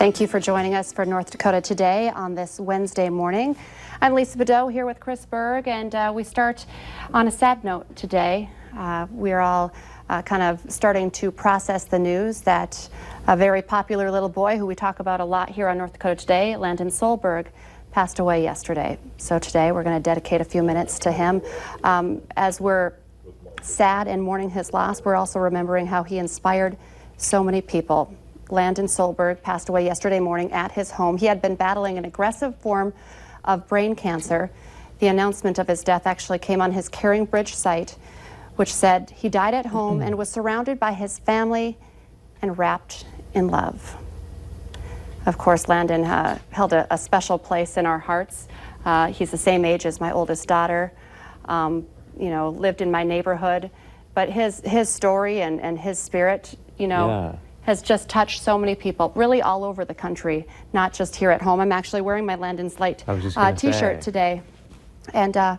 Thank you for joining us for North Dakota Today on this Wednesday morning. I'm Lisa Bedeau here with Chris Berg, and we start on a sad note today. We're all kind of starting to process the news that a very popular little boy who we talk about a lot here on North Dakota Today, Landon Solberg, passed away yesterday. So today we're going to dedicate a few minutes to him. As we're sad and mourning his loss, we're also remembering how he inspired so many people. Landon Solberg passed away yesterday morning at his home. He had been battling an aggressive form of brain cancer. The announcement of his death actually came on his Caring Bridge site, which said he died at home and was surrounded by his family and wrapped in love. Of course, Landon held a special place in our hearts. He's the same age as my oldest daughter, lived in my neighborhood, but his story and his spirit, has just touched so many people, really all over the country, not just here at home. I'm actually wearing my Landon's Light t-shirt today. And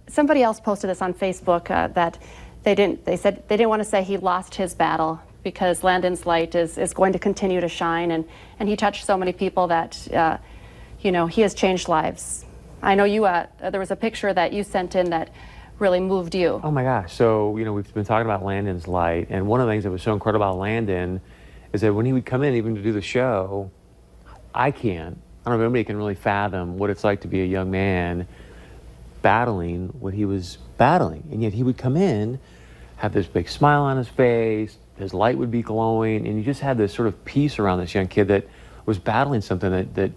somebody else posted this on Facebook that they said they didn't want to say he lost his battle because Landon's light is going to continue to shine, and he touched so many people that, he has changed lives. I know you, there was a picture that you sent in that really moved you. Oh my gosh. So, we've been talking about Landon's light, and one of the things that was so incredible about Landon is that when he would come in even to do the show, I don't know if anybody can really fathom what it's like to be a young man battling what he was battling. And yet he would come in, have this big smile on his face, his light would be glowing, and you just had this sort of peace around this young kid that was battling something that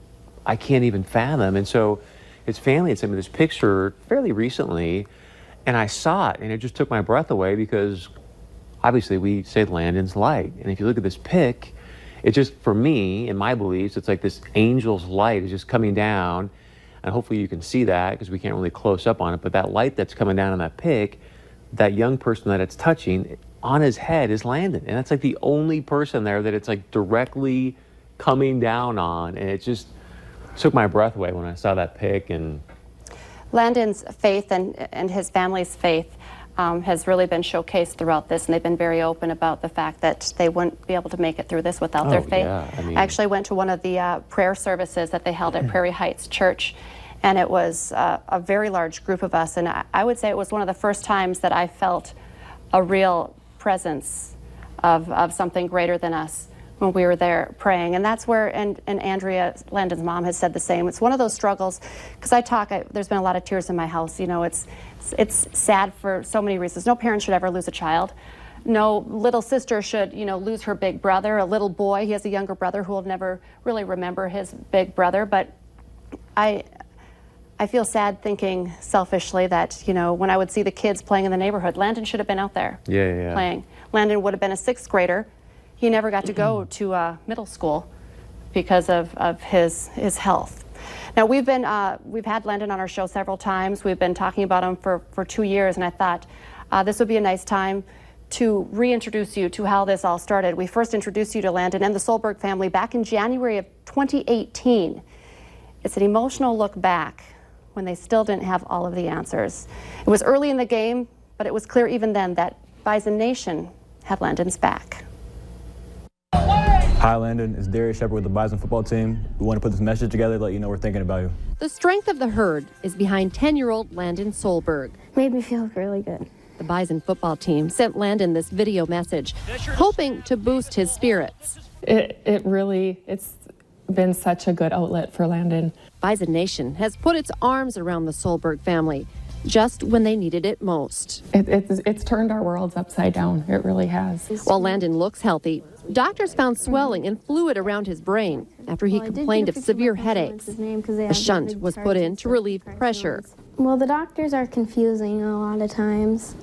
I can't even fathom. And so his family had sent me this picture fairly recently, and I saw it, and it just took my breath away because obviously we say Landon's light. And if you look at this pic, it just, for me, in my beliefs, it's like this angel's light is just coming down. And hopefully you can see that because we can't really close up on it. But that light that's coming down on that pic, that young person that it's touching, on his head is Landon. And that's like the only person there that it's like directly coming down on. And it just took my breath away when I saw that pic. And Landon's faith and his family's faith has really been showcased throughout this, and they've been very open about the fact that they wouldn't be able to make it through this without their faith. Yeah, I actually went to one of the prayer services that they held at Prairie Heights Church, and it was a very large group of us, and I would say it was one of the first times that I felt a real presence of something greater than us when we were there praying. And that's where, and Andrea, Landon's mom, has said the same. It's one of those struggles, because there's been a lot of tears in my house. It's sad for so many reasons. No parent should ever lose a child. No little sister should, lose her big brother. A little boy, he has a younger brother who will never really remember his big brother. But I feel sad thinking selfishly that, when I would see the kids playing in the neighborhood, Landon should have been out there playing. Landon would have been a 6th grader. He never got to go to middle school because of his health. Now we've had Landon on our show several times. We've been talking about him for 2 years, and I thought this would be a nice time to reintroduce you to how this all started. We first introduced you to Landon and the Solberg family back in January of 2018. It's an emotional look back when they still didn't have all of the answers. It was early in the game, but it was clear even then that Bison Nation had Landon's back. Hi, Landon. It's Darius Shepard with the Bison football team. We want to put this message together to let you know we're thinking about you. The strength of the herd is behind 10-year-old Landon Solberg. Made me feel really good. The Bison football team sent Landon this video message, hoping to boost his spirits. It's been such a good outlet for Landon. Bison Nation has put its arms around the Solberg family just when they needed it most. It's turned our worlds upside down. It really has. While Landon looks healthy, doctors found swelling and fluid around his brain after he complained of severe headaches. A shunt was put in to relieve pressure. Well, the doctors are confusing a lot of times.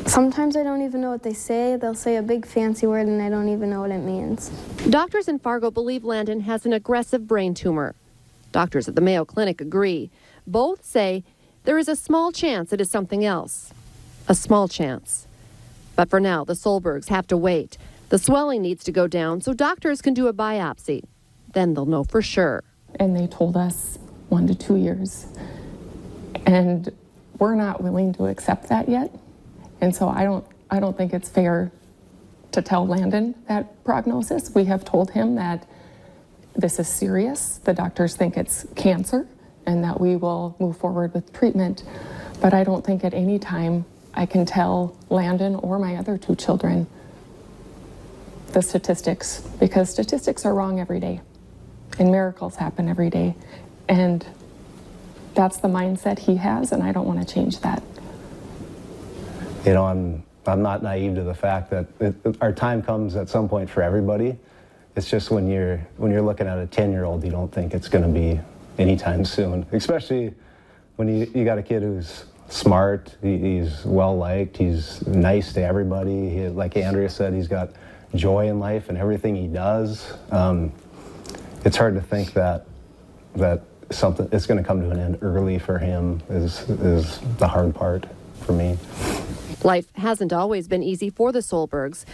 Sometimes I don't even know what they say. They'll say a big fancy word and I don't even know what it means. Doctors in Fargo believe Landon has an aggressive brain tumor. Doctors at the Mayo Clinic agree. Both say there is a small chance it is something else. A small chance. But for now, the Solbergs have to wait. The swelling needs to go down so doctors can do a biopsy. Then they'll know for sure. And they told us 1 to 2 years. And we're not willing to accept that yet. And so I don't think it's fair to tell Landon that prognosis. We have told him that this is serious. The doctors think it's cancer and that we will move forward with treatment. But I don't think at any time I can tell Landon or my other 2 children the statistics, because statistics are wrong every day and miracles happen every day. And that's the mindset he has, and I don't want to change that. You know, I'm not naive to the fact that our time comes at some point for everybody. It's just when you're looking at a 10-year-old, you don't think it's going to be anytime soon. Especially when you got a kid who's smart, he's well liked, he's nice to everybody. Like Andrea said, he's got joy in life and everything he does. It's hard to think that something it's going to come to an end early for him is the hard part for me. Life hasn't always been easy for the Solbergs.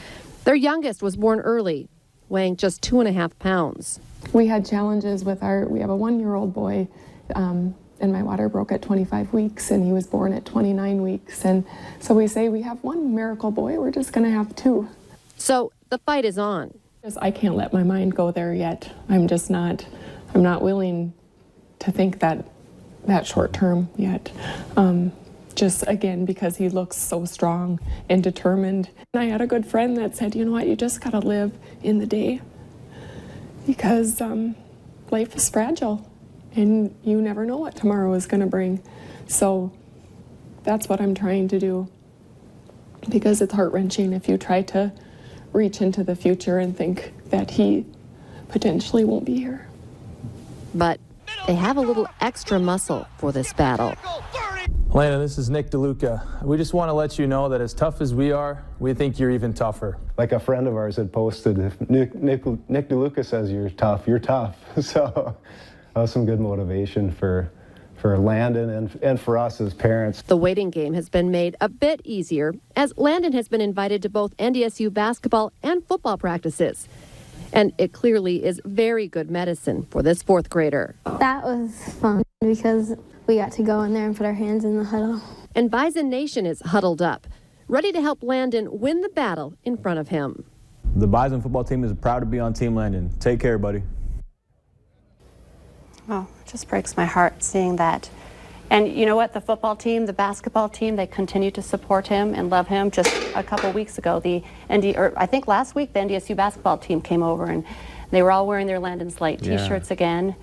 Their youngest was born early, weighing just 2.5 pounds. We had challenges with we have a 1-year-old boy, and my water broke at 25 weeks, and he was born at 29 weeks. And so we say we have 1 miracle boy, we're just going to have 2. So the fight is on. I can't let my mind go there yet. I'm not willing to think that short term yet. Just again, because he looks so strong and determined. And I had a good friend that said, you know what, you just gotta live in the day, because life is fragile and you never know what tomorrow is gonna bring. So that's what I'm trying to do, because it's heart-wrenching if you try to reach into the future and think that he potentially won't be here. But they have a little extra muscle for this battle. Landon, this is Nick DeLuca. We just want to let you know that as tough as we are, we think you're even tougher. Like a friend of ours had posted, if Nick DeLuca says you're tough, you're tough. So that was some good motivation for Landon and for us as parents. The waiting game has been made a bit easier, as Landon has been invited to both NDSU basketball and football practices. And it clearly is very good medicine for this 4th grader. That was fun because we got to go in there and put our hands in the huddle. And Bison Nation is huddled up, ready to help Landon win the battle in front of him. The Bison football team is proud to be on Team Landon. Take care, buddy. Oh, it just breaks my heart seeing that. And you know what? The football team, the basketball team, they continue to support him and love him. Just a couple weeks ago, I think last week, the NDSU basketball team came over and they were all wearing their Landon's Light T-shirts again.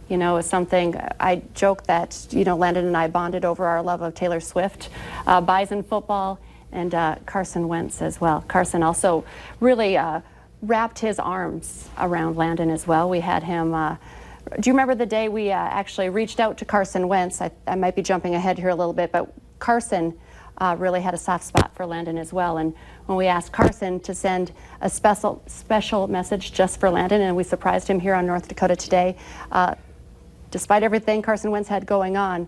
You know, it's something, I joke that, you know, Landon and I bonded over our love of Taylor Swift, Bison football, and Carson Wentz as well. Carson also really wrapped his arms around Landon as well. We had him, do you remember the day we actually reached out to Carson Wentz? I might be jumping ahead here a little bit, but Carson really had a soft spot for Landon as well. And when we asked Carson to send a special message just for Landon, and we surprised him here on North Dakota Today, despite everything Carson Wentz had going on,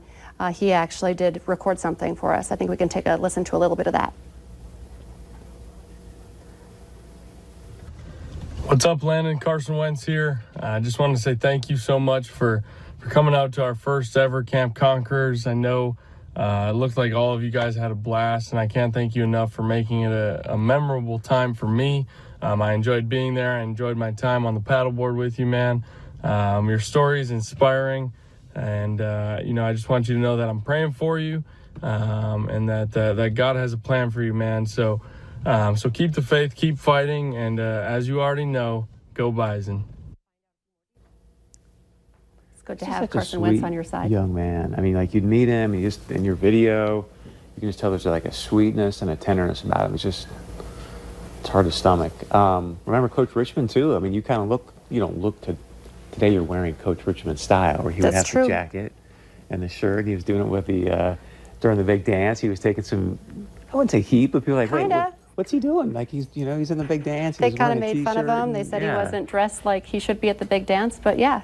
he actually did record something for us. I think we can take a listen to a little bit of that. What's up, Landon? Carson Wentz here. I just wanted to say thank you so much for coming out to our first ever Camp Conquerors. I know it looked like all of you guys had a blast, and I can't thank you enough for making it a memorable time for me. I enjoyed being there. I enjoyed my time on the paddleboard with you, man. Your story is inspiring, and you know, I just want you to know that I'm praying for you, and that God has a plan for you, man. So keep the faith, keep fighting, and as you already know, go Bison. It's good to have Carson Wentz on your side. Young man. I mean, like, you'd meet him, and just in your video, you can just tell there's like a sweetness and a tenderness about him. It's hard to stomach. Remember Coach Richmond too? I mean, you kind of don't look to today. You're wearing Coach Richmond's style, where he would have the jacket and the shirt. He was doing it with during the big dance. He was taking some, I wouldn't say heat, but people were like, wait, what's he doing? Like, he's in the big dance. They kind of made fun of him. They said he wasn't dressed like he should be at the big dance, but yeah,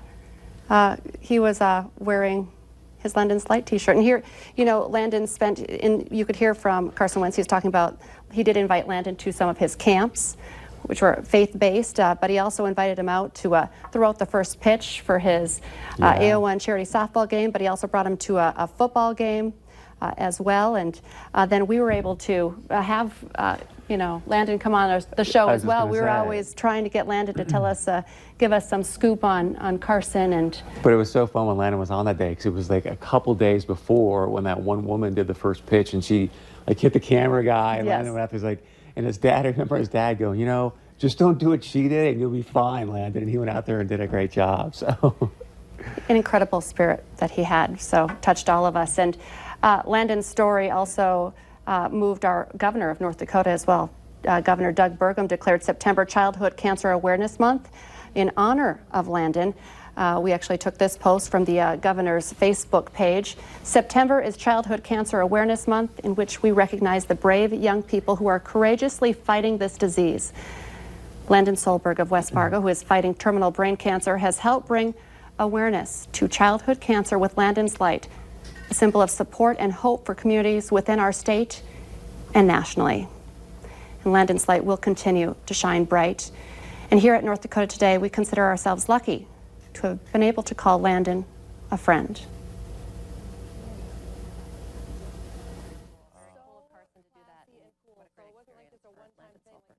he was wearing his Landon's Light T-shirt. And here, you know, Landon you could hear from Carson Wentz, he was talking about, he did invite Landon to some of his camps, which were faith-based, but he also invited him out to throw out the first pitch for his AO1 charity softball game, but he also brought him to a football game. as well. And then we were able to have Landon come on the show I as was just well. gonna We were say. always trying to get Landon to tell us, give us some scoop on Carson. And But it was so fun when Landon was on that day because it was like a couple days before when that one woman did the first pitch and she like hit the camera guy and Yes. Landon went out there like, and his dad, I remember his dad going, just don't do what she did and you'll be fine, Landon. And he went out there and did a great job. So an incredible spirit that he had, so touched all of us. And Landon's story also moved our governor of North Dakota as well. Governor Doug Burgum declared September Childhood Cancer Awareness Month in honor of Landon. We actually took this post from the governor's Facebook page. September is Childhood Cancer Awareness Month, in which we recognize the brave young people who are courageously fighting this disease. Landon Solberg of West Fargo, who is fighting terminal brain cancer, has helped bring awareness to childhood cancer with Landon's Light, a symbol of support and hope for communities within our state and nationally. And Landon's Light will continue to shine bright. And here at North Dakota Today, we consider ourselves lucky to have been able to call Landon a friend.